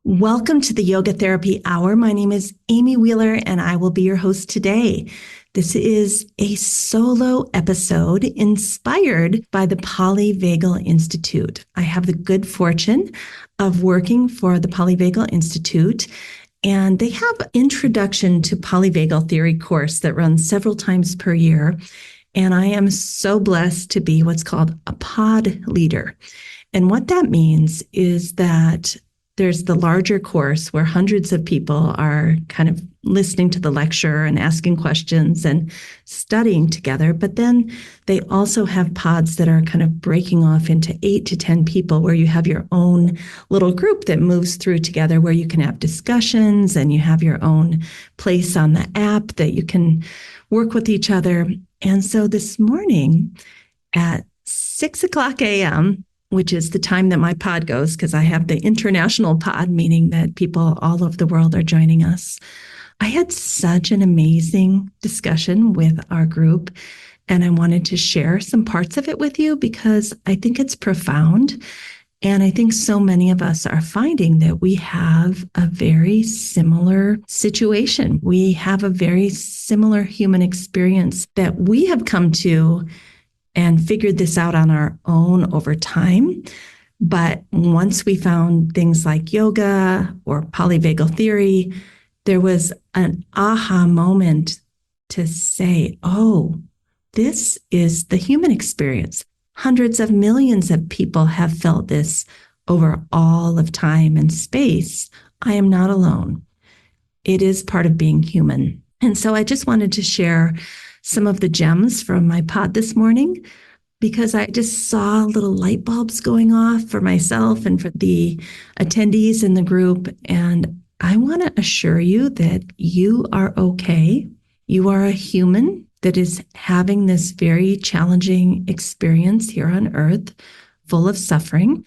Welcome to the Yoga Therapy Hour. My name is Amy Wheeler, and I will be your host today. This is a solo episode inspired by the Polyvagal Institute. I have the good fortune of working for the Polyvagal Institute, and they have an Introduction to Polyvagal Theory course that runs several times per year. And I am so blessed to be what's called a pod leader. And what that means is that there's the larger course where hundreds of people are kind of listening to the lecture and asking questions and studying together. But then they also have pods that are kind of breaking off into 8 to 10 people where you have your own little group that moves through together, where you can have discussions and you have your own place on the app that you can work with each other. And so this morning at 6 o'clock a.m., which is the time that my pod goes, because I have the international pod, meaning that people all over the world are joining us. I had such an amazing discussion with our group, and I wanted to share some parts of it with you because I think it's profound. And I think so many of us are finding that we have a very similar situation. We have a very similar human experience that we have come to and figured this out on our own over time. But once we found things like yoga or polyvagal theory, there was an aha moment to say, oh, this is the human experience. Hundreds of millions of people have felt this over all of time and space. I am not alone. It is part of being human. And so I just wanted to share some of the gems from my pod this morning, because I just saw little light bulbs going off for myself and for the attendees in the group. And I want to assure you that you are okay. You are a human that is having this very challenging experience here on earth, full of suffering,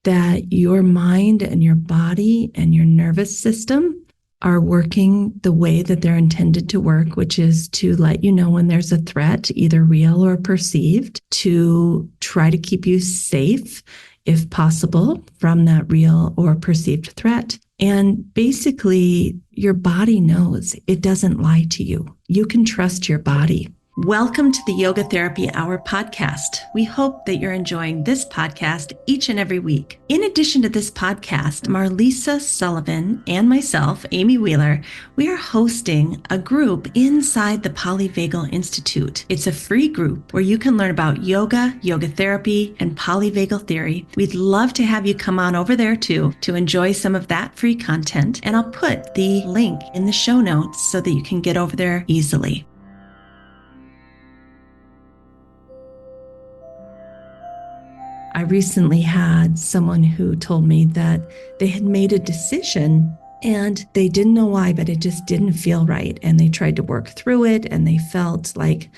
that your mind and your body and your nervous system are working the way that they're intended to work, which is to let you know when there's a threat, either real or perceived, to try to keep you safe, if possible, from that real or perceived threat. And basically, your body knows. It doesn't lie to you. You can trust your body. Welcome to the Yoga Therapy Hour podcast. We hope that you're enjoying this podcast each and every week. In addition to this podcast, Marlisa Sullivan and myself, Amy Wheeler, we are hosting a group inside the Polyvagal Institute. It's a free group where you can learn about yoga, yoga therapy, and polyvagal theory. We'd love to have you come on over there too to enjoy some of that free content. And I'll put the link in the show notes so that you can get over there easily. I recently had someone who told me that they had made a decision and they didn't know why, but it just didn't feel right. And they tried to work through it and they felt like,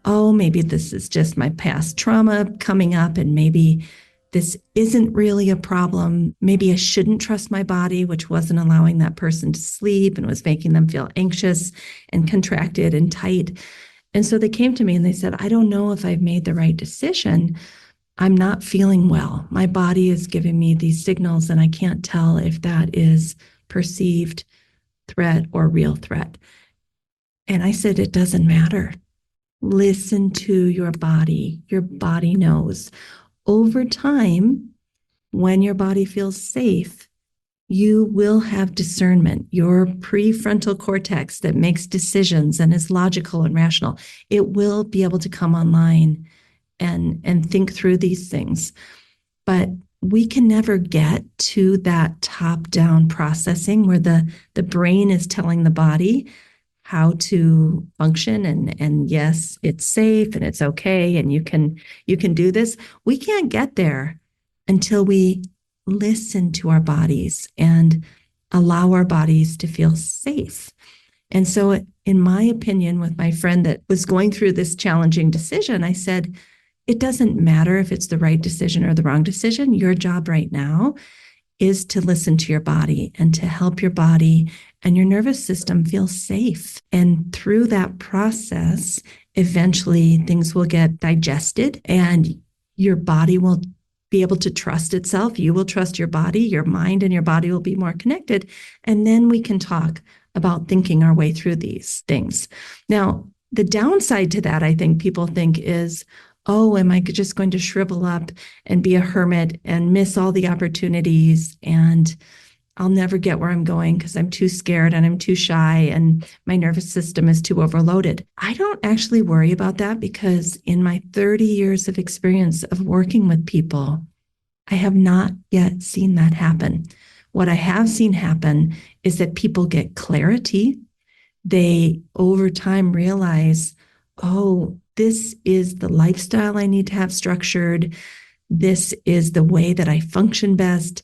oh, maybe this is just my past trauma coming up and maybe this isn't really a problem. Maybe I shouldn't trust my body, which wasn't allowing that person to sleep and was making them feel anxious and contracted and tight. And so they came to me and they said, I don't know if I've made the right decision. I'm not feeling well. My body is giving me these signals and I can't tell if that is perceived threat or real threat. And I said, it doesn't matter. Listen to your body. Your body knows. Over time, when your body feels safe, you will have discernment. Your prefrontal cortex that makes decisions and is logical and rational, it will be able to come online and think through these things. But we can never get to that top-down processing where the brain is telling the body how to function and yes, it's safe and it's okay and you can do this. We can't get there until we listen to our bodies and allow our bodies to feel safe. And so in my opinion, with my friend that was going through this challenging decision, I said, it doesn't matter if it's the right decision or the wrong decision. Your job right now is to listen to your body and to help your body and your nervous system feel safe. And through that process, eventually things will get digested and your body will be able to trust itself. You will trust your body, your mind and your body will be more connected. And then we can talk about thinking our way through these things. Now, the downside to that, I think people think is, oh, am I just going to shrivel up and be a hermit and miss all the opportunities, and I'll never get where I'm going because I'm too scared and I'm too shy and my nervous system is too overloaded. I don't actually worry about that, because in my 30 years of experience of working with people, I have not yet seen that happen. What I have seen happen is that people get clarity. They, over time, realize, oh, this is the lifestyle I need to have structured. This is the way that I function best.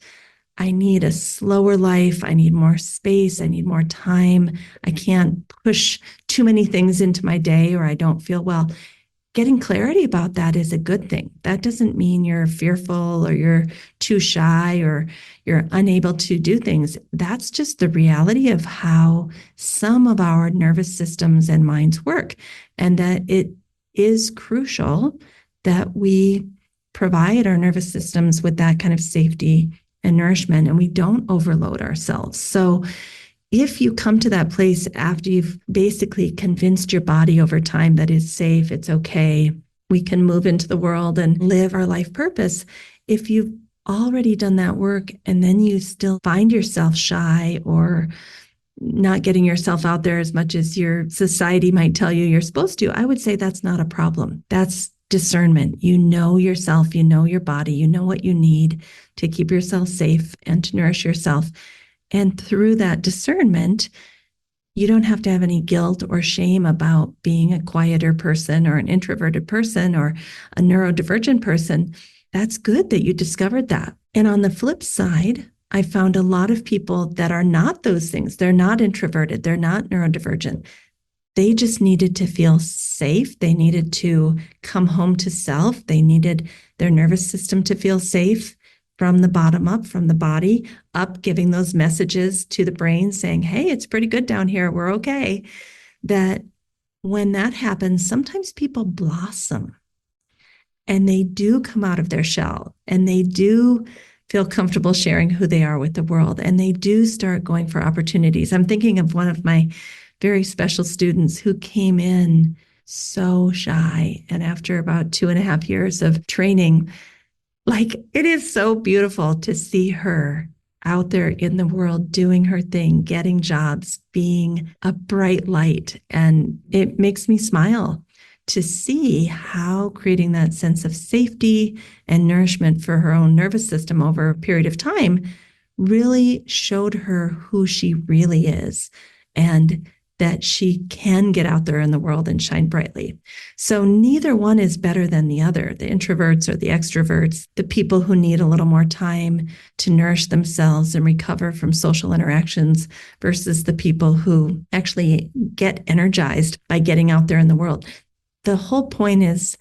I need a slower life. I need more space. I need more time. I can't push too many things into my day or I don't feel well. Getting clarity about that is a good thing. That doesn't mean you're fearful or you're too shy or you're unable to do things. That's just the reality of how some of our nervous systems and minds work, and that it is crucial that we provide our nervous systems with that kind of safety and nourishment, and we don't overload ourselves. So if you come to that place after you've basically convinced your body over time that it's safe, it's okay, we can move into the world and live our life purpose. If you've already done that work and then you still find yourself shy or not getting yourself out there as much as your society might tell you you're supposed to, I would say that's not a problem. That's discernment. You know yourself, you know your body, you know what you need to keep yourself safe and to nourish yourself. And through that discernment, you don't have to have any guilt or shame about being a quieter person or an introverted person or a neurodivergent person. That's good that you discovered that. And on the flip side, I found a lot of people that are not those things. They're not introverted. They're not neurodivergent. They just needed to feel safe. They needed to come home to self. They needed their nervous system to feel safe from the bottom up, from the body up, giving those messages to the brain saying, hey, it's pretty good down here. We're okay. That when that happens, sometimes people blossom and they do come out of their shell and they do feel comfortable sharing who they are with the world. And they do start going for opportunities. I'm thinking of one of my very special students who came in so shy. And after about 2.5 years of training, like, it is so beautiful to see her out there in the world doing her thing, getting jobs, being a bright light. And it makes me smile to see how creating that sense of safety and nourishment for her own nervous system over a period of time really showed her who she really is, and that she can get out there in the world and shine brightly. So neither one is better than the other, the introverts or the extroverts, the people who need a little more time to nourish themselves and recover from social interactions versus the people who actually get energized by getting out there in the world. The whole point is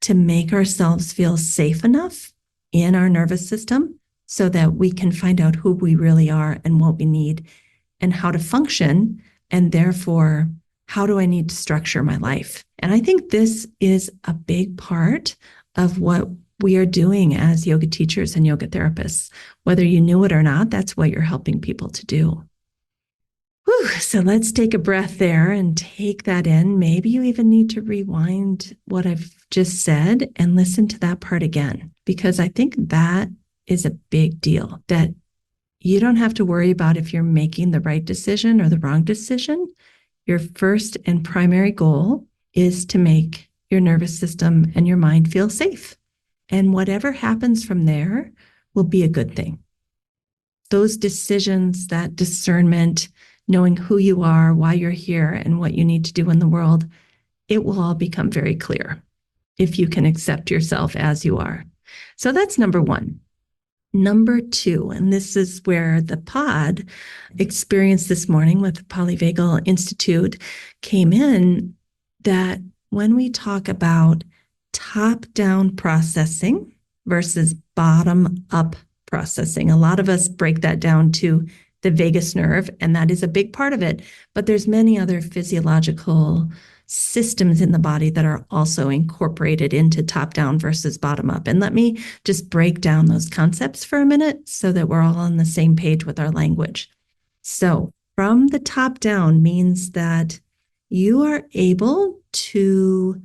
to make ourselves feel safe enough in our nervous system so that we can find out who we really are and what we need and how to function. And therefore, how do I need to structure my life? And I think this is a big part of what we are doing as yoga teachers and yoga therapists. Whether you knew it or not, that's what you're helping people to do. Whew, so let's take a breath there and take that in. Maybe you even need to rewind what I've just said and listen to that part again, because I think that is a big deal, that you don't have to worry about if you're making the right decision or the wrong decision. Your first and primary goal is to make your nervous system and your mind feel safe. And whatever happens from there will be a good thing. Those decisions, that discernment, knowing who you are, why you're here, and what you need to do in the world, it will all become very clear if you can accept yourself as you are. So that's number one. Number two, and this is where the pod experience this morning with the Polyvagal Institute came in, that when we talk about top-down processing versus bottom-up processing, a lot of us break that down to the vagus nerve, and that is a big part of it. But there's many other physiological systems in the body that are also incorporated into top down versus bottom up. And let me just break down those concepts for a minute so that we're all on the same page with our language. So from the top down means that you are able to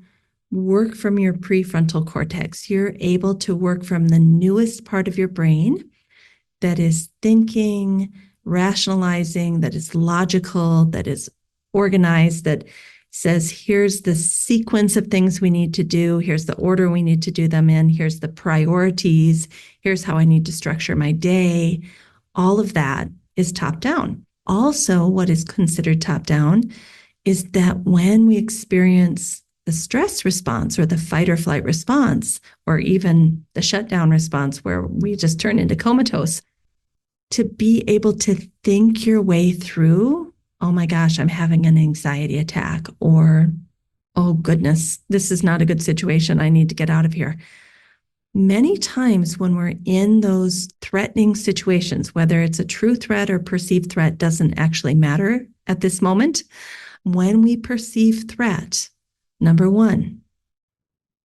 work from your prefrontal cortex. You're able to work from the newest part of your brain that is thinking, rationalizing, that is logical, that is organized, that says, here's the sequence of things we need to do. Here's the order we need to do them in. Here's the priorities. Here's how I need to structure my day. All of that is top down. Also, what is considered top down is that when we experience the stress response or the fight or flight response, or even the shutdown response where we just turn into comatose, to be able to think your way through, oh my gosh, I'm having an anxiety attack, or, oh goodness, this is not a good situation. I need to get out of here. Many times when we're in those threatening situations, whether it's a true threat or perceived threat, doesn't actually matter at this moment. When we perceive threat, number one,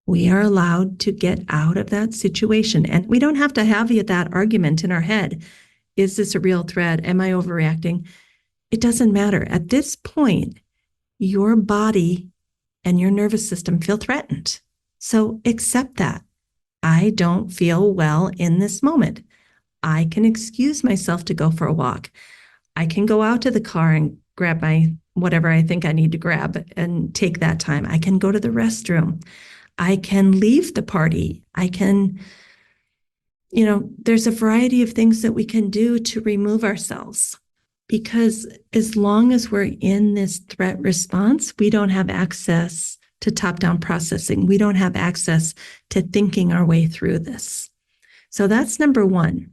we are allowed to get out of that situation. And we don't have to have that argument in our head. Is this a real threat? Am I overreacting? It doesn't matter. At this point, your body and your nervous system feel threatened. So accept that. I don't feel well in this moment. I can excuse myself to go for a walk. I can go out to the car and grab my whatever I think I need to grab and take that time. I can go to the restroom. I can leave the party. I can, there's a variety of things that we can do to remove ourselves, because as long as we're in this threat response, we don't have access to top-down processing. We don't have access to thinking our way through this. So that's number one.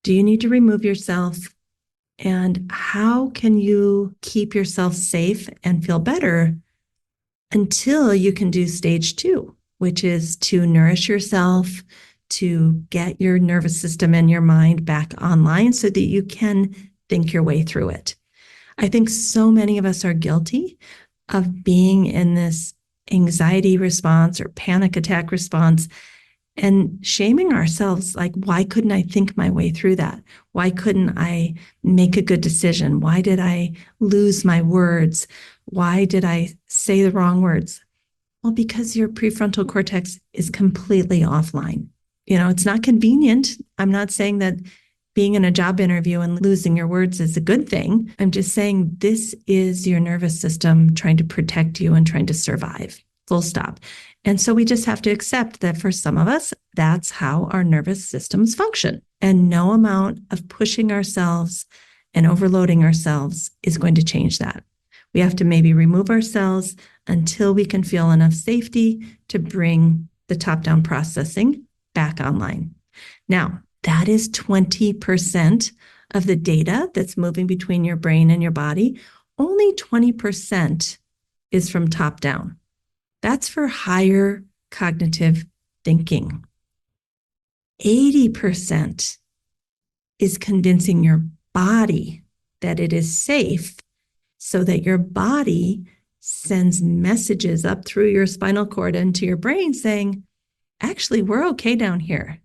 Do you need to remove yourself? And how can you keep yourself safe and feel better until you can do stage 2, which is to nourish yourself, to get your nervous system and your mind back online so that you can think your way through it. I think so many of us are guilty of being in this anxiety response or panic attack response and shaming ourselves, like, why couldn't I think my way through that? Why couldn't I make a good decision? Why did I lose my words? Why did I say the wrong words? Well, because your prefrontal cortex is completely offline. It's not convenient. I'm not saying that being in a job interview and losing your words is a good thing. I'm just saying this is your nervous system trying to protect you and trying to survive, full stop. And so we just have to accept that for some of us, that's how our nervous systems function. And no amount of pushing ourselves and overloading ourselves is going to change that. We have to maybe remove ourselves until we can feel enough safety to bring the top-down processing back online. Now, that is 20% of the data that's moving between your brain and your body. Only 20% is from top down. That's for higher cognitive thinking. 80% is convincing your body that it is safe so that your body sends messages up through your spinal cord into your brain saying, actually, we're okay down here.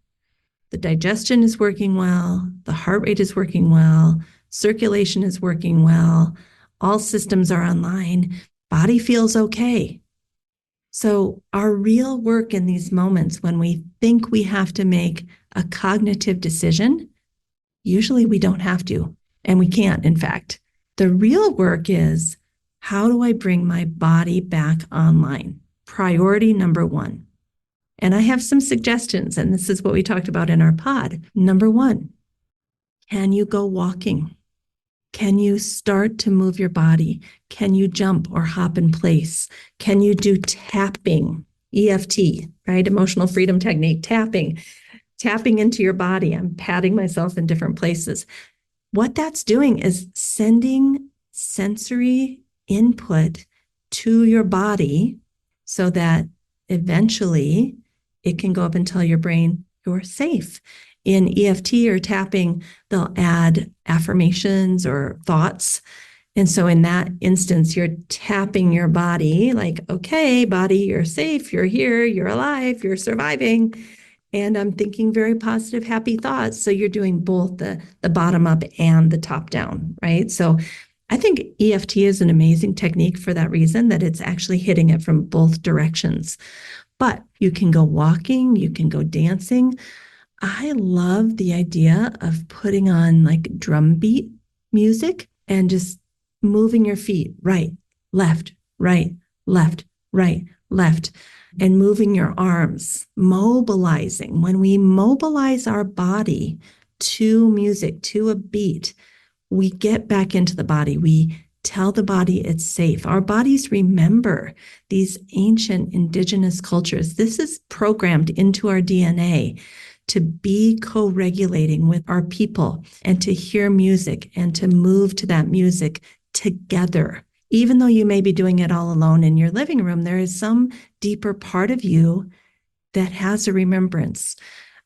The digestion is working well, the heart rate is working well, circulation is working well, all systems are online, body feels okay. So our real work in these moments when we think we have to make a cognitive decision, usually we don't have to, and we can't, in fact. The real work is, how do I bring my body back online? Priority number one. And I have some suggestions, and this is what we talked about in our pod. Number one, can you go walking? Can you start to move your body? Can you jump or hop in place? Can you do tapping, EFT, right? Emotional freedom technique, tapping into your body. I'm patting myself in different places. What that's doing is sending sensory input to your body so that eventually it can go up and tell your brain you're safe. In EFT or tapping, they'll add affirmations or thoughts And so in that instance, you're tapping your body like, okay, body, you're safe, you're here, you're alive, you're surviving. And I'm thinking very positive, happy thoughts. So you're doing both the bottom up and the top down, right? So I think EFT is an amazing technique for that reason, that it's actually hitting it from both directions. But you can go walking, you can go dancing. I love the idea of putting on like drum beat music and just moving your feet right, left, right, left, right, left, and moving your arms, mobilizing. When we mobilize our body to music, to a beat, we get back into the body. We tell the body it's safe. Our bodies remember these ancient indigenous cultures. This is programmed into our DNA to be co-regulating with our people and to hear music and to move to that music together. Even though you may be doing it all alone in your living room, there is some deeper part of you that has a remembrance.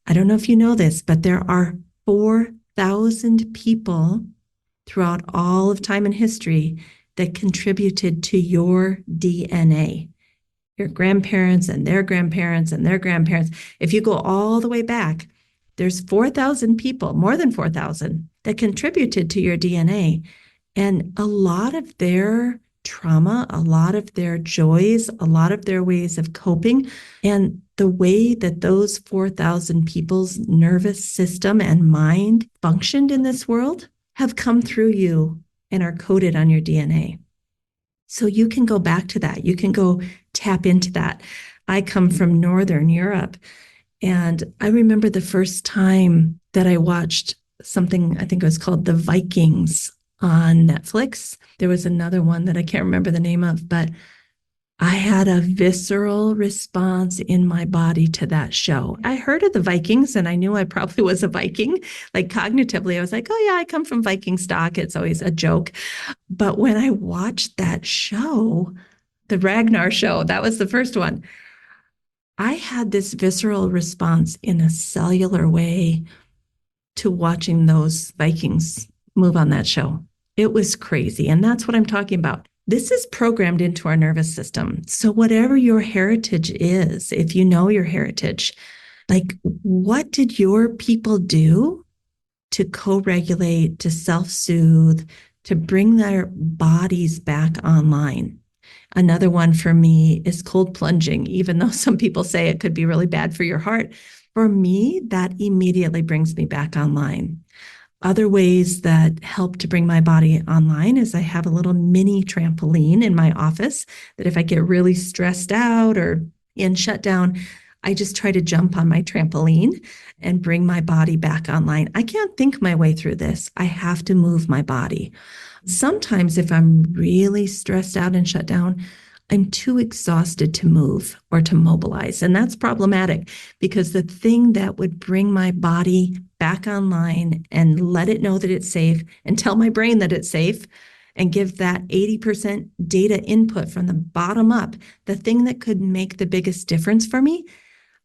I don't know if you know this, but there are 4,000 people throughout all of time and history that contributed to your DNA. Your grandparents and their grandparents and their grandparents. If you go all the way back, there's 4,000 people, more than 4,000, that contributed to your DNA. And a lot of their trauma, a lot of their joys, a lot of their ways of coping, and the way that those 4,000 people's nervous system and mind functioned in this world have come through you and are coded on your DNA. So you can go back to that. You can go tap into that. I come from Northern Europe, and I remember the first time that I watched something, I think it was called The Vikings on Netflix. There was another one that I can't remember the name of, but I had a visceral response in my body to that show. I heard of the Vikings and I knew I probably was a Viking. Like cognitively, I was like, oh yeah, I come from Viking stock. It's always a joke. But when I watched that show, the Ragnar show, that was the first one, I had this visceral response in a cellular way to watching those Vikings move on that show. It was crazy. And that's what I'm talking about. This is programmed into our nervous system. So whatever your heritage is, if you know your heritage, like what did your people do to co-regulate, to self-soothe, to bring their bodies back online? Another one for me is cold plunging, even though some people say it could be really bad for your heart. For me, that immediately brings me back online. Other ways that help to bring my body online is I have a little mini trampoline in my office that if I get really stressed out or in shutdown, I just try to jump on my trampoline and bring my body back online. I can't think my way through this. I have to move my body. Sometimes if I'm really stressed out and shut down, I'm too exhausted to move or to mobilize. And that's problematic because the thing that would bring my body back online and let it know that it's safe and tell my brain that it's safe and give that 80% data input from the bottom up, the thing that could make the biggest difference for me,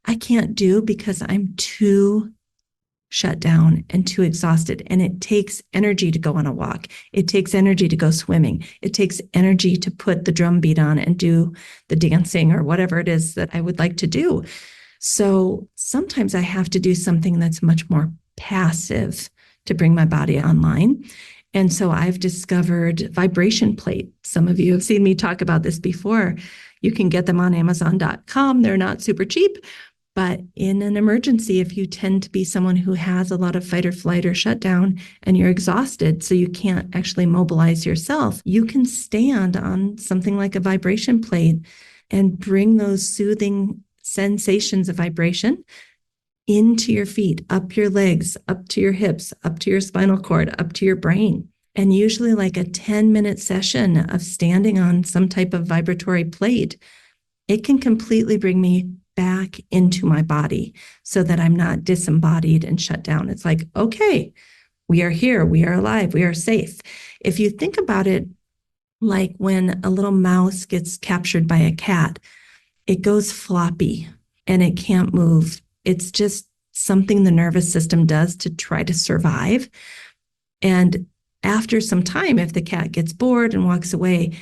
I can't do because I'm too shut down and too exhausted. And it takes energy to go on a walk. It takes energy to go swimming. It takes energy to put the drum beat on and do the dancing or whatever it is that I would like to do. So sometimes I have to do something that's much more passive to bring my body online. And so I've discovered vibration plate. Some of you have seen me talk about this before. You can get them on Amazon.com. They're not super cheap. But in an emergency, if you tend to be someone who has a lot of fight or flight or shutdown and you're exhausted, so you can't actually mobilize yourself, you can stand on something like a vibration plate and bring those soothing sensations of vibration into your feet, up your legs, up to your hips, up to your spinal cord, up to your brain. And usually like a 10-minute session of standing on some type of vibratory plate, it can completely bring me back into my body so that I'm not disembodied and shut down. It's like, okay, we are here, we are alive, we are safe. If you think about it, like when a little mouse gets captured by a cat, it goes floppy and it can't move. It's just something the nervous system does to try to survive. And After some time, if the cat gets bored and walks away,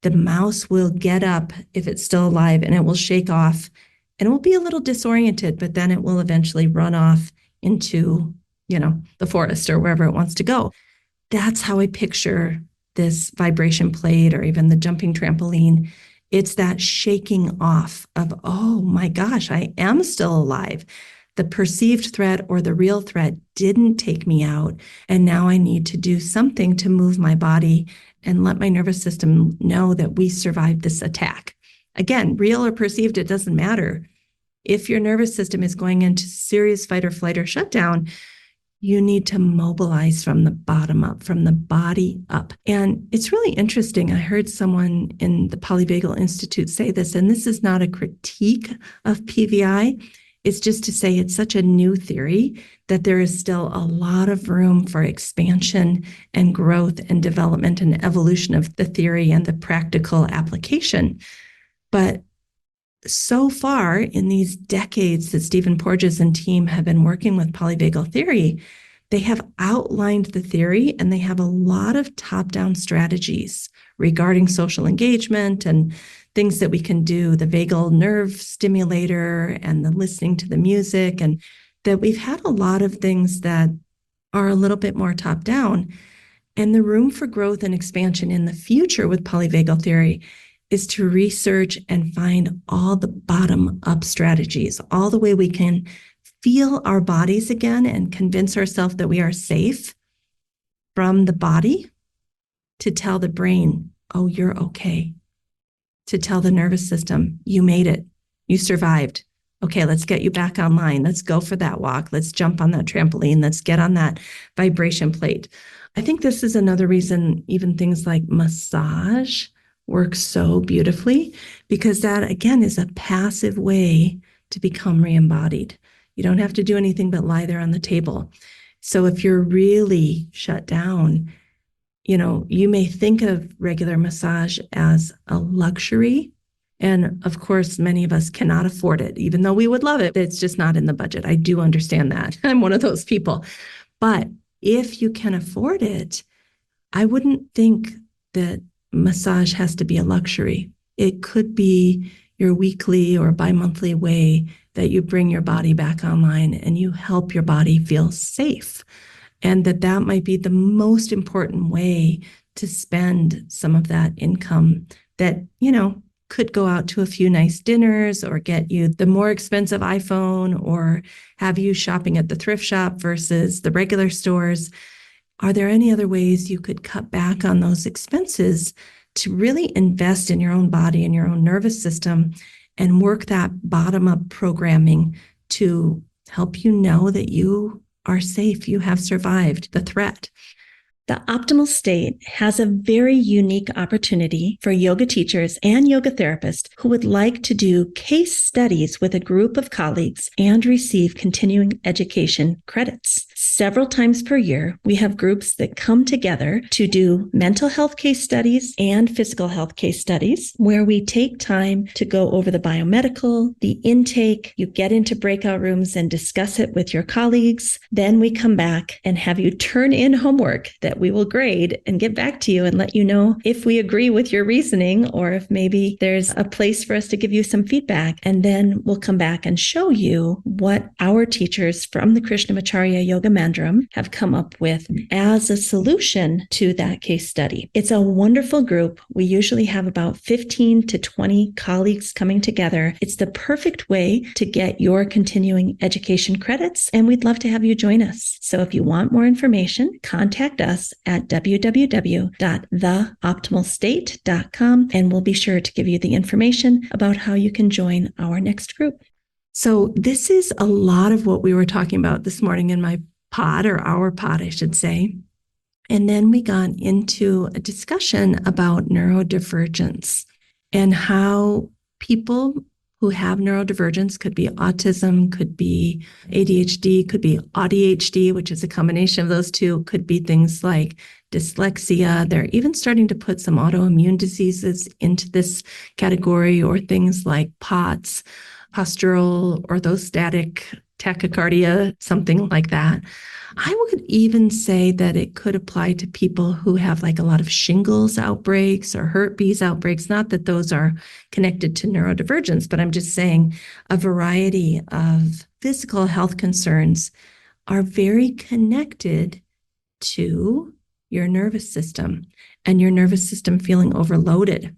the mouse will get up if it's still alive and it will shake off and it will be a little disoriented, but then it will eventually run off into, the forest or wherever it wants to go. That's how I picture this vibration plate or even the jumping trampoline. It's that shaking off of, oh my gosh, I am still alive. The perceived threat or the real threat didn't take me out. And now I need to do something to move my body and let my nervous system know that we survived this attack. Again, real or perceived, it doesn't matter. If your nervous system is going into serious fight or flight or shutdown, you need to mobilize from the bottom up, from the body up. And it's really interesting. I heard someone in the Polyvagal Institute say this, and this is not a critique of PVI. It's just to say it's such a new theory that there is still a lot of room for expansion and growth and development and evolution of the theory and the practical application. But so far in these decades that Stephen Porges and team have been working with polyvagal theory, they have outlined the theory and they have a lot of top-down strategies regarding social engagement and things that we can do, the vagal nerve stimulator and the listening to the music, and that we've had a lot of things that are a little bit more top-down. And the room for growth and expansion in the future with polyvagal theory is to research and find all the bottom-up strategies, all the way we can feel our bodies again and convince ourselves that we are safe from the body, to tell the brain, oh, you're okay, to tell the nervous system, you made it, you survived. Okay, let's get you back online. Let's go for that walk. Let's jump on that trampoline. Let's get on that vibration plate. I think this is another reason even things like massage works so beautifully, because that, again, is a passive way to become re-embodied. You don't have to do anything but lie there on the table. So if you're really shut down, you may think of regular massage as a luxury. And of course, many of us cannot afford it, even though we would love it. It's just not in the budget. I do understand that. I'm one of those people. But if you can afford it, I wouldn't think that massage has to be a luxury. It could be your weekly or bi-monthly way that you bring your body back online and you help your body feel safe. And that might be the most important way to spend some of that income that, could go out to a few nice dinners or get you the more expensive iPhone or have you shopping at the thrift shop versus the regular stores. Are there any other ways you could cut back on those expenses to really invest in your own body and your own nervous system and work that bottom-up programming to help you know that you are safe, you have survived the threat? The optimal state has a very unique opportunity for yoga teachers and yoga therapists who would like to do case studies with a group of colleagues and receive continuing education credits. Several times per year, we have groups that come together to do mental health case studies and physical health case studies, where we take time to go over the biomedical, the intake. You get into breakout rooms and discuss it with your colleagues. Then we come back and have you turn in homework that we will grade and get back to you and let you know if we agree with your reasoning or if maybe there's a place for us to give you some feedback. And then we'll come back and show you what our teachers from the Krishnamacharya Yoga Mandram have come up with as a solution to that case study. It's a wonderful group. We usually have about 15 to 20 colleagues coming together. It's the perfect way to get your continuing education credits, and we'd love to have you join us. So if you want more information, contact us at www.theoptimalstate.com, and we'll be sure to give you the information about how you can join our next group. So this is a lot of what we were talking about this morning in my pod, or our pod, I should say. And then we got into a discussion about neurodivergence and how people who have neurodivergence, could be autism, could be ADHD, could be ADHD, which is a combination of those two, could be things like dyslexia. They're even starting to put some autoimmune diseases into this category, or things like POTS, postural orthostatic tachycardia, something like that. I would even say that it could apply to people who have like a lot of shingles outbreaks or herpes outbreaks. Not that those are connected to neurodivergence, but I'm just saying a variety of physical health concerns are very connected to your nervous system and your nervous system feeling overloaded.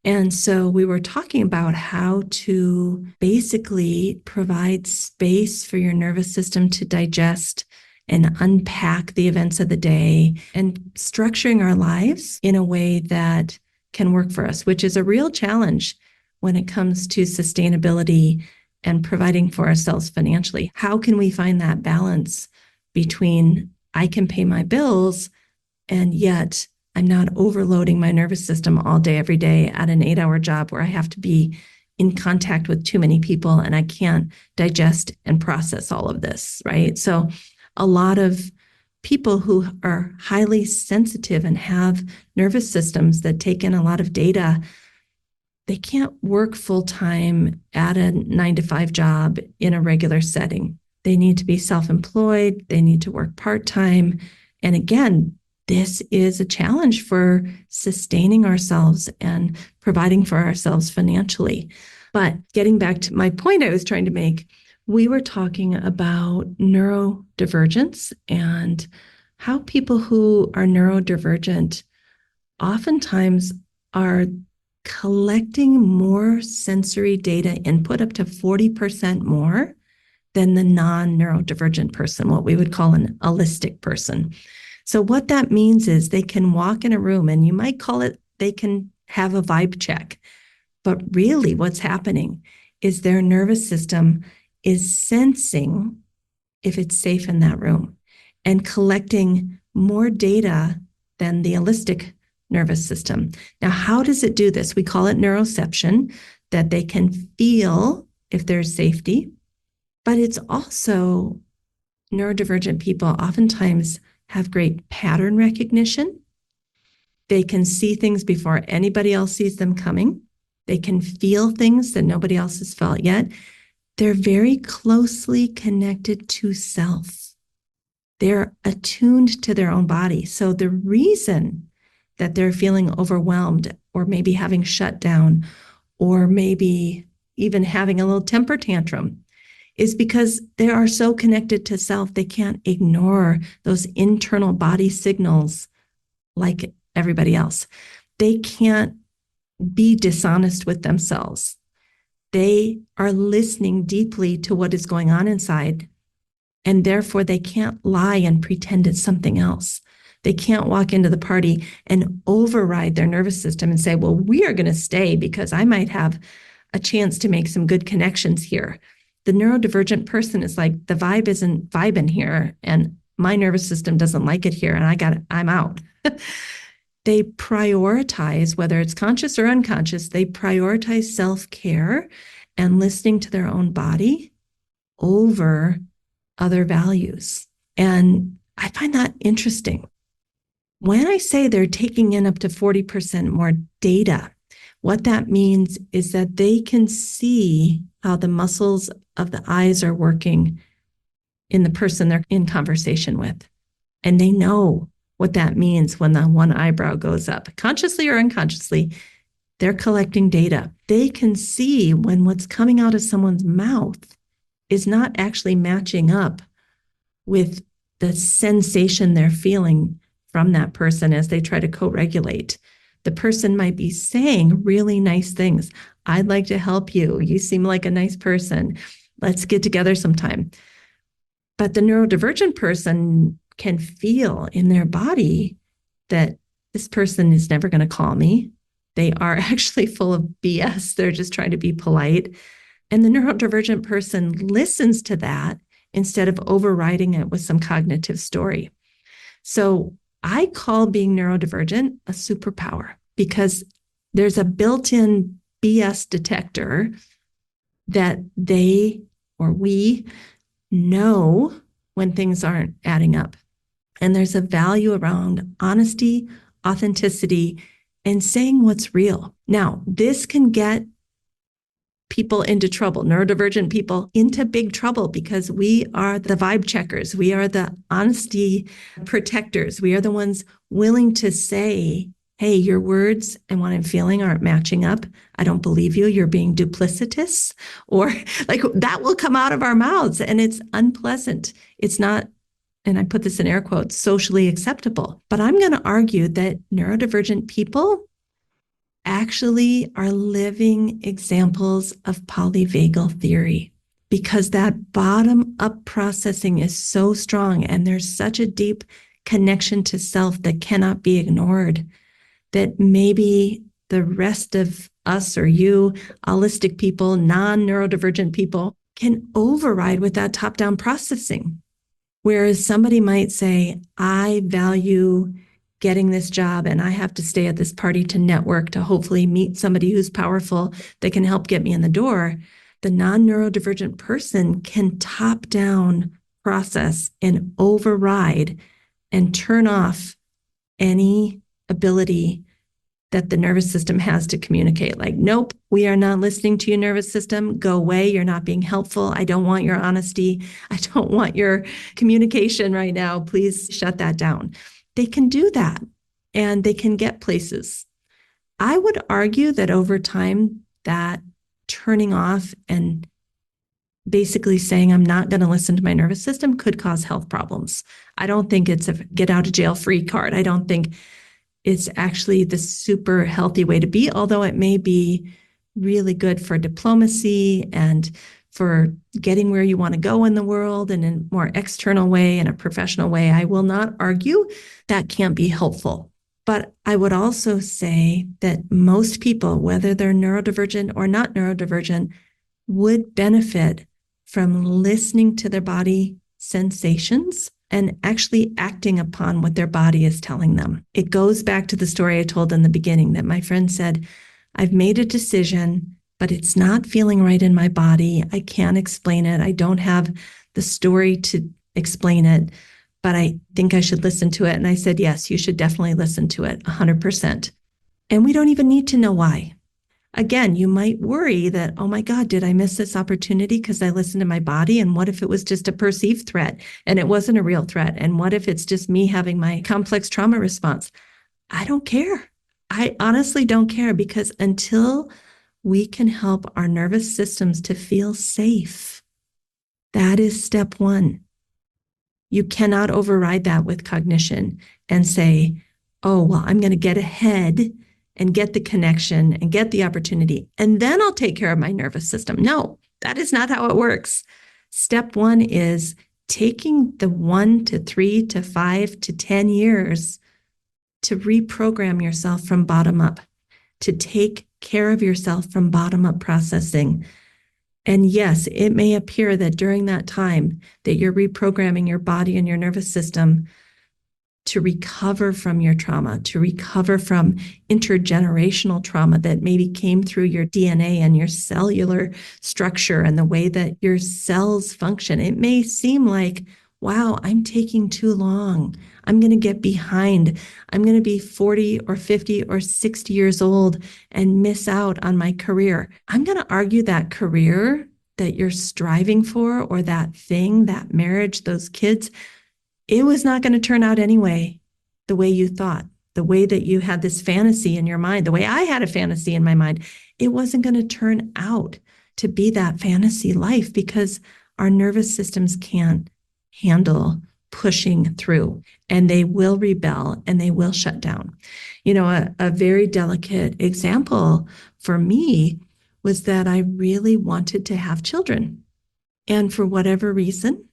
And so we were talking about how to basically provide space for your nervous system to digest and unpack the events of the day and structuring our lives in a way that can work for us, which is a real challenge when it comes to sustainability and providing for ourselves financially. How can we find that balance between I can pay my bills and yet I'm not overloading my nervous system all day, every day at an 8-hour job where I have to be in contact with too many people and I can't digest and process all of this, right? So a lot of people who are highly sensitive and have nervous systems that take in a lot of data, they can't work full-time at a 9-to-5 job in a regular setting. They need to be self-employed. They need to work part-time. And again, this is a challenge for sustaining ourselves and providing for ourselves financially. But getting back to my point I was trying to make, we were talking about neurodivergence and how people who are neurodivergent oftentimes are collecting more sensory data input, up to 40% more than the non-neurodivergent person, what we would call an allistic person. So what that means is they can walk in a room and you might call it, they can have a vibe check. But really what's happening is their nervous system is sensing if it's safe in that room and collecting more data than the allistic nervous system. Now, how does it do this? We call it neuroception, that they can feel if there's safety, but it's also neurodivergent people oftentimes have great pattern recognition. They can see things before anybody else sees them coming. They can feel things that nobody else has felt yet. They're very closely connected to self. They're attuned to their own body. So the reason that they're feeling overwhelmed or maybe having shut down or maybe even having a little temper tantrum is because they are so connected to self, they can't ignore those internal body signals like everybody else. They can't be dishonest with themselves. They are listening deeply to what is going on inside, and therefore they can't lie and pretend it's something else. They can't walk into the party and override their nervous system and say, well, we are going to stay because I might have a chance to make some good connections here. The neurodivergent person is like, the vibe isn't vibing here, and my nervous system doesn't like it here, and I'm out. They prioritize, whether it's conscious or unconscious, they prioritize self-care and listening to their own body over other values. And I find that interesting. When I say they're taking in up to 40% more data, what that means is that they can see how the muscles of the eyes are working in the person they're in conversation with. And they know what that means when the one eyebrow goes up. Consciously or unconsciously, they're collecting data. They can see when what's coming out of someone's mouth is not actually matching up with the sensation they're feeling from that person as they try to co-regulate. The person might be saying really nice things. I'd like to help you. You seem like a nice person. Let's get together sometime. But the neurodivergent person can feel in their body that this person is never going to call me. They are actually full of BS. They're just trying to be polite. And the neurodivergent person listens to that instead of overriding it with some cognitive story. So I call being neurodivergent a superpower because there's a built-in BS detector that they or we know when things aren't adding up. And there's a value around honesty, authenticity, and saying what's real. Now, this can get people into trouble, neurodivergent people into big trouble, because we are the vibe checkers. We are the honesty protectors. We are the ones willing to say, hey, your words and what I'm feeling aren't matching up. I don't believe you. You're being duplicitous. Or like that will come out of our mouths, and it's unpleasant. It's not, and I put this in air quotes, socially acceptable. But I'm going to argue that neurodivergent people actually are living examples of polyvagal theory, because that bottom up processing is so strong, and there's such a deep connection to self that cannot be ignored, that maybe the rest of us or you, holistic people, non-neurodivergent people, can override with that top-down processing. Whereas somebody might say, I value getting this job and I have to stay at this party to network, to hopefully meet somebody who's powerful that can help get me in the door. The non-neurodivergent person can top-down process and override and turn off any ability that the nervous system has to communicate. Like, nope, we are not listening to your nervous system. Go away. You're not being helpful. I don't want your honesty. I don't want your communication right now. Please shut that down. They can do that, and they can get places. I would argue that over time, that turning off and basically saying, I'm not going to listen to my nervous system, could cause health problems. I don't think it's a get out of jail free card. I don't think it's actually the super healthy way to be, although it may be really good for diplomacy and for getting where you want to go in the world in a more external way, in a professional way. I will not argue that can't be helpful. But I would also say that most people, whether they're neurodivergent or not neurodivergent, would benefit from listening to their body sensations and actually acting upon what their body is telling them. It goes back to the story I told in the beginning that my friend said, I've made a decision, but it's not feeling right in my body. I can't explain it. I don't have the story to explain it, but I think I should listen to it. And I said, yes, you should definitely listen to it 100%. And we don't even need to know why. Again, you might worry that, oh my God, did I miss this opportunity because I listened to my body? And what if it was just a perceived threat and it wasn't a real threat? And what if it's just me having my complex trauma response? I don't care. I honestly don't care, because until we can help our nervous systems to feel safe, that is step one. You cannot override that with cognition and say, oh, well, I'm going to get ahead and get the connection and get the opportunity, and then I'll take care of my nervous system. No, that is not how it works. Step one is taking the 1 to 3 to 5 to 10 years to reprogram yourself from bottom up, to take care of yourself from bottom up processing. And yes, it may appear that during that time that you're reprogramming your body and your nervous system to recover from your trauma, to recover from intergenerational trauma that maybe came through your DNA and your cellular structure and the way that your cells function. It may seem like, wow, I'm taking too long. I'm going to get behind. I'm going to be 40 or 50 or 60 years old and miss out on my career. I'm going to argue that career that you're striving for, or that thing, that marriage, those kids, it was not going to turn out anyway, the way you thought, the way that you had this fantasy in your mind, the way I had a fantasy in my mind. It wasn't going to turn out to be that fantasy life, because our nervous systems can't handle pushing through, and they will rebel and they will shut down. You know, a very delicate example for me was that I really wanted to have children. And for whatever reason,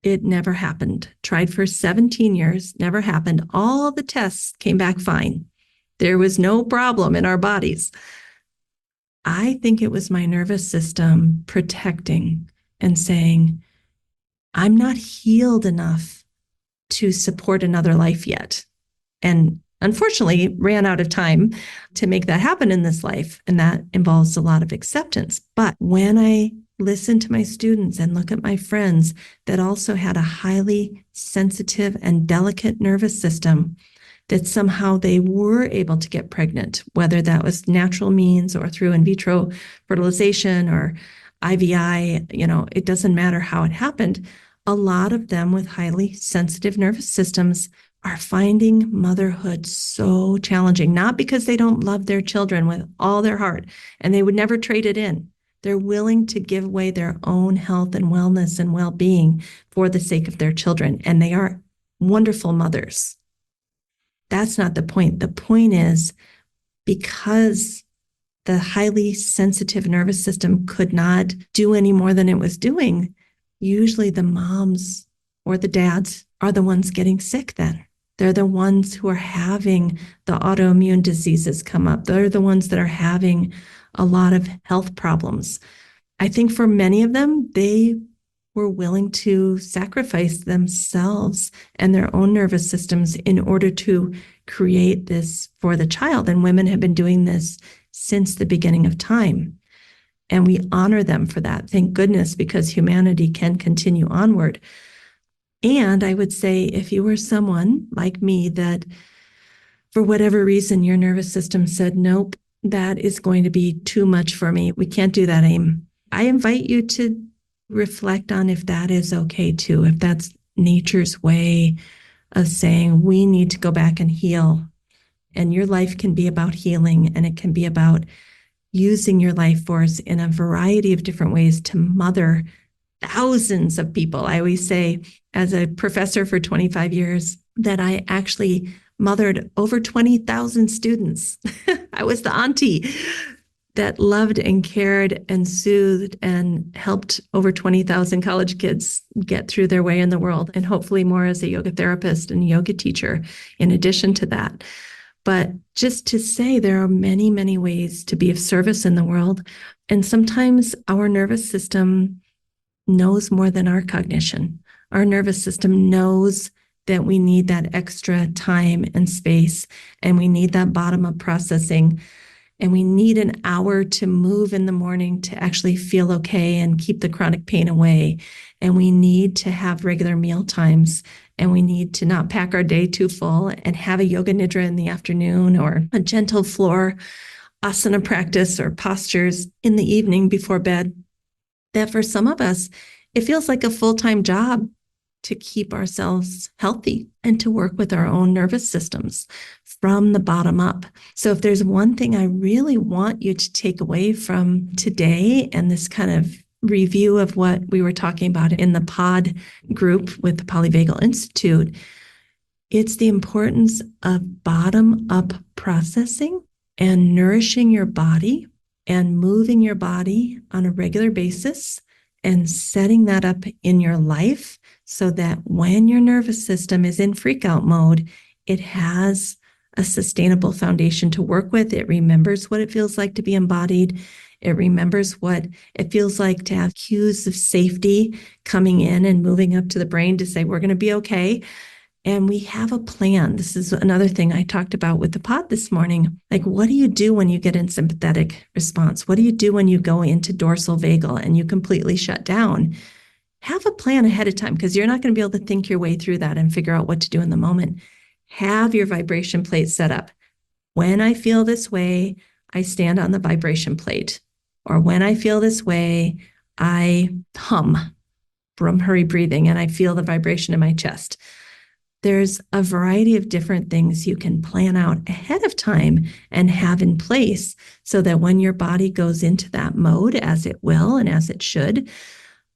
it never happened. Tried for 17 years, never happened. All the tests came back fine. There was no problem in our bodies. I think it was my nervous system protecting and saying, I'm not healed enough to support another life yet. And unfortunately, ran out of time to make that happen in this life. And that involves a lot of acceptance. But when I listen to my students and look at my friends that also had a highly sensitive and delicate nervous system, that somehow they were able to get pregnant, whether that was natural means or through in vitro fertilization or IVI, it doesn't matter how it happened. A lot of them with highly sensitive nervous systems are finding motherhood so challenging, not because they don't love their children with all their heart and they would never trade it in. They're willing to give away their own health and wellness and well-being for the sake of their children. And they are wonderful mothers. That's not the point. The point is because the highly sensitive nervous system could not do any more than it was doing, usually the moms or the dads are the ones getting sick then. They're the ones who are having the autoimmune diseases come up. They're the ones that are having a lot of health problems. I think for many of them, they were willing to sacrifice themselves and their own nervous systems in order to create this for the child. And women have been doing this since the beginning of time. And we honor them for that. Thank goodness, because humanity can continue onward. And I would say if you were someone like me that for whatever reason your nervous system said, nope, that is going to be too much for me. We can't do that, Aim. I invite you to reflect on if that is okay too, if that's nature's way of saying we need to go back and heal. And your life can be about healing, and it can be about using your life force in a variety of different ways to mother thousands of people. I always say, as a professor for 25 years, that I actually mothered over 20,000 students. I was the auntie that loved and cared and soothed and helped over 20,000 college kids get through their way in the world, and hopefully more as a yoga therapist and yoga teacher in addition to that. But just to say there are many, many ways to be of service in the world. And sometimes our nervous system knows more than our cognition. Our nervous system knows that we need that extra time and space, and we need that bottom-up processing, and we need an hour to move in the morning to actually feel okay and keep the chronic pain away. And we need to have regular meal times, and we need to not pack our day too full and have a yoga nidra in the afternoon or a gentle floor asana practice or postures in the evening before bed. That for some of us, it feels like a full-time job to keep ourselves healthy and to work with our own nervous systems from the bottom up. So if there's one thing I really want you to take away from today and this kind of review of what we were talking about in the pod group with the Polyvagal Institute, it's the importance of bottom-up processing and nourishing your body and moving your body on a regular basis and setting that up in your life so that when your nervous system is in freak-out mode, it has a sustainable foundation to work with. It remembers what it feels like to be embodied. It remembers what it feels like to have cues of safety coming in and moving up to the brain to say, we're going to be okay. And we have a plan. This is another thing I talked about with the pod this morning. Like, what do you do when you get in sympathetic response? What do you do when you go into dorsal vagal and you completely shut down? Have a plan ahead of time, because you're not going to be able to think your way through that and figure out what to do in the moment. Have your vibration plate set up. When I feel this way, I stand on the vibration plate. Or when I feel this way, I hum, Brahmhari breathing, and I feel the vibration in my chest. There's a variety of different things you can plan out ahead of time and have in place so that when your body goes into that mode, as it will and as it should,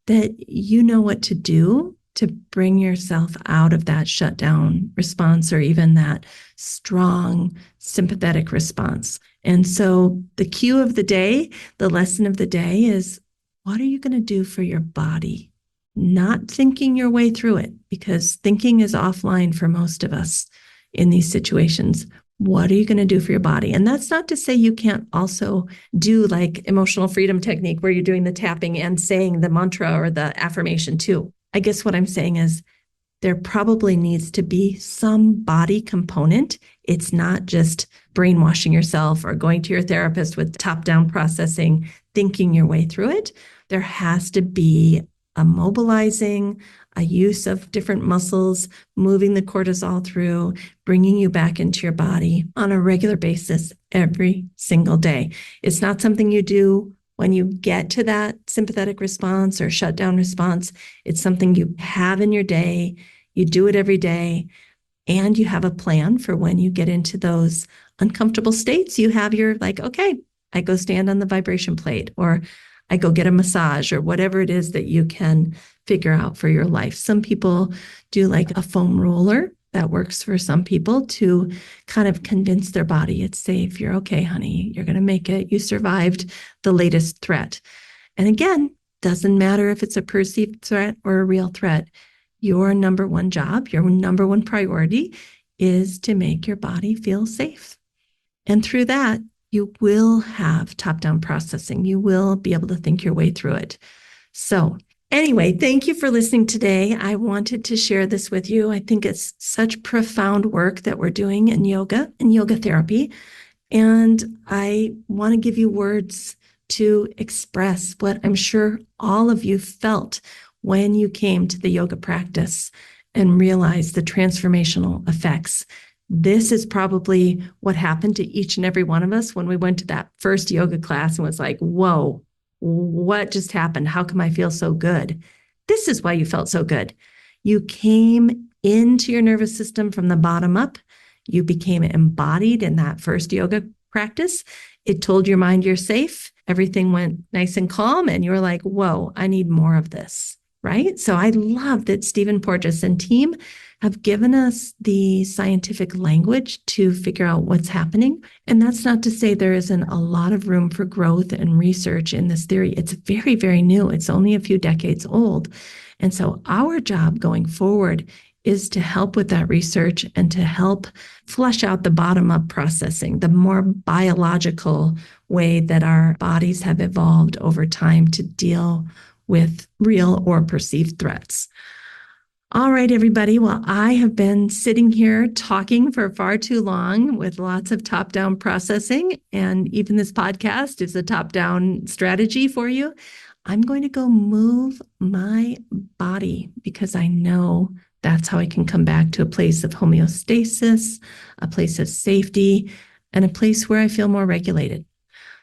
that you know what to do to bring yourself out of that shutdown response or even that strong sympathetic response. And so the cue of the day, the lesson of the day is, what are you going to do for your body? Not thinking your way through it, because thinking is offline for most of us in these situations. What are you going to do for your body? And that's not to say you can't also do like emotional freedom technique where you're doing the tapping and saying the mantra or the affirmation too. I guess what I'm saying is there probably needs to be some body component. It's not just brainwashing yourself or going to your therapist with top-down processing, thinking your way through it. There has to be a mobilizing, a use of different muscles, moving the cortisol through, bringing you back into your body on a regular basis every single day. It's not something you do when you get to that sympathetic response or shutdown response. It's something you have in your day. You do it every day, and you have a plan for when you get into those uncomfortable states. You have your okay, I go stand on the vibration plate, or I go get a massage, or whatever it is that you can figure out for your life. Some people do a foam roller. That works for some people to kind of convince their body it's safe. You're okay, honey. You're going to make it. You survived the latest threat. And again, doesn't matter if it's a perceived threat or a real threat. Your number one job, your number one priority is to make your body feel safe. And through that, you will have top-down processing. You will be able to think your way through it. So anyway, thank you for listening today. I wanted to share this with you. I think it's such profound work that we're doing in yoga and yoga therapy. And I want to give you words to express what I'm sure all of you felt when you came to the yoga practice and realized the transformational effects. This is probably what happened to each and every one of us when we went to that first yoga class and was like, whoa, what just happened? How come I feel so good? This is why you felt so good. You came into your nervous system from the bottom up. You became embodied in that first yoga practice. It told your mind you're safe. Everything went nice and calm, and you were like, whoa, I need more of this, right? So I love that Stephen Porges and team have given us the scientific language to figure out what's happening. And that's not to say there isn't a lot of room for growth and research in this theory. It's very, very new. It's only a few decades old. And so our job going forward is to help with that research and to help flesh out the bottom-up processing, the more biological way that our bodies have evolved over time to deal with real or perceived threats. All right, everybody. Well, I have been sitting here talking for far too long with lots of top-down processing, and even this podcast is a top-down strategy for you. I'm going to go move my body because I know that's how I can come back to a place of homeostasis, a place of safety, and a place where I feel more regulated.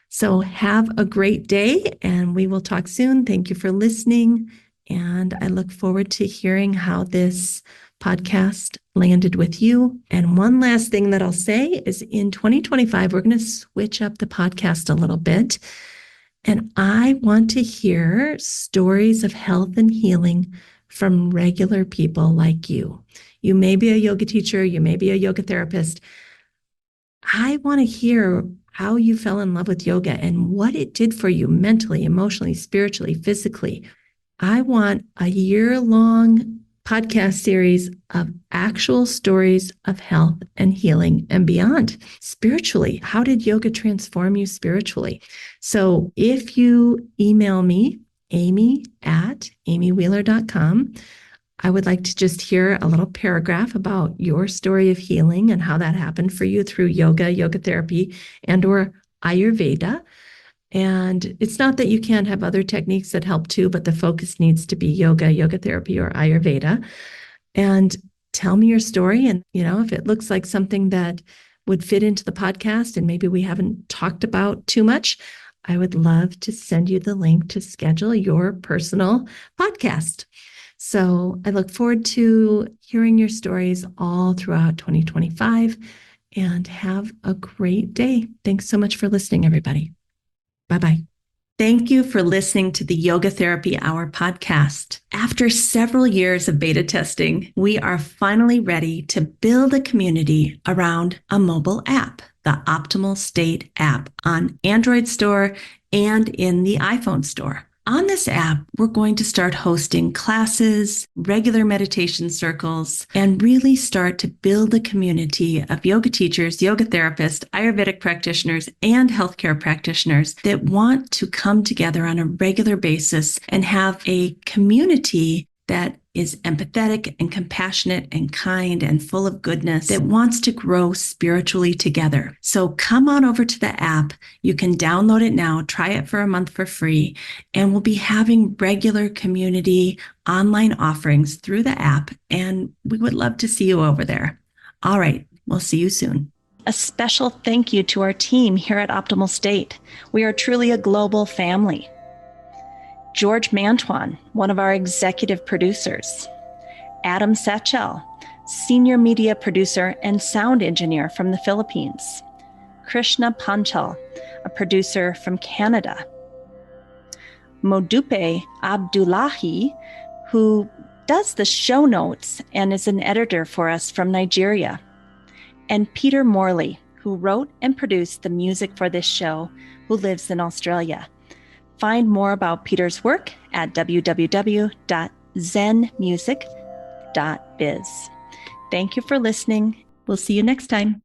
So have a great day, and we will talk soon. Thank you for listening. And I look forward to hearing how this podcast landed with you. And one last thing that I'll say is in 2025, we're going to switch up the podcast a little bit. And I want to hear stories of health and healing from regular people like you. You may be a yoga teacher, you may be a yoga therapist. I want to hear how you fell in love with yoga and what it did for you mentally, emotionally, spiritually, physically. I want a year-long podcast series of actual stories of health and healing and beyond. Spiritually, how did yoga transform you spiritually? So if you email me, amy@amywheeler.com, I would like to just hear a little paragraph about your story of healing and how that happened for you through yoga, yoga therapy, and or Ayurveda. And it's not that you can't have other techniques that help too, but the focus needs to be yoga, yoga therapy, or Ayurveda. And tell me your story. And, if it looks like something that would fit into the podcast and maybe we haven't talked about too much, I would love to send you the link to schedule your personal podcast. So I look forward to hearing your stories all throughout 2025, and have a great day. Thanks so much for listening, everybody. Bye-bye. Thank you for listening to the Yoga Therapy Hour podcast. After several years of beta testing, we are finally ready to build a community around a mobile app, the Optimal State app, on Android Store and in the iPhone Store. On this app, we're going to start hosting classes, regular meditation circles, and really start to build a community of yoga teachers, yoga therapists, Ayurvedic practitioners, and healthcare practitioners that want to come together on a regular basis and have a community that is empathetic and compassionate and kind and full of goodness, that wants to grow spiritually together. So come on over to the app. You can download it now, try it for a month for free, and we'll be having regular community online offerings through the app, and we would love to see you over there. All right, we'll see you soon. A special thank you to our team here at Optimal State. We are truly a global family. George Mantuan, one of our executive producers. Adam Satchel, senior media producer and sound engineer from the Philippines. Krishna Panchal, a producer from Canada. Modupe Abdullahi, who does the show notes and is an editor for us from Nigeria. And Peter Morley, who wrote and produced the music for this show, who lives in Australia. Find more about Peter's work at www.zenmusic.biz. Thank you for listening. We'll see you next time.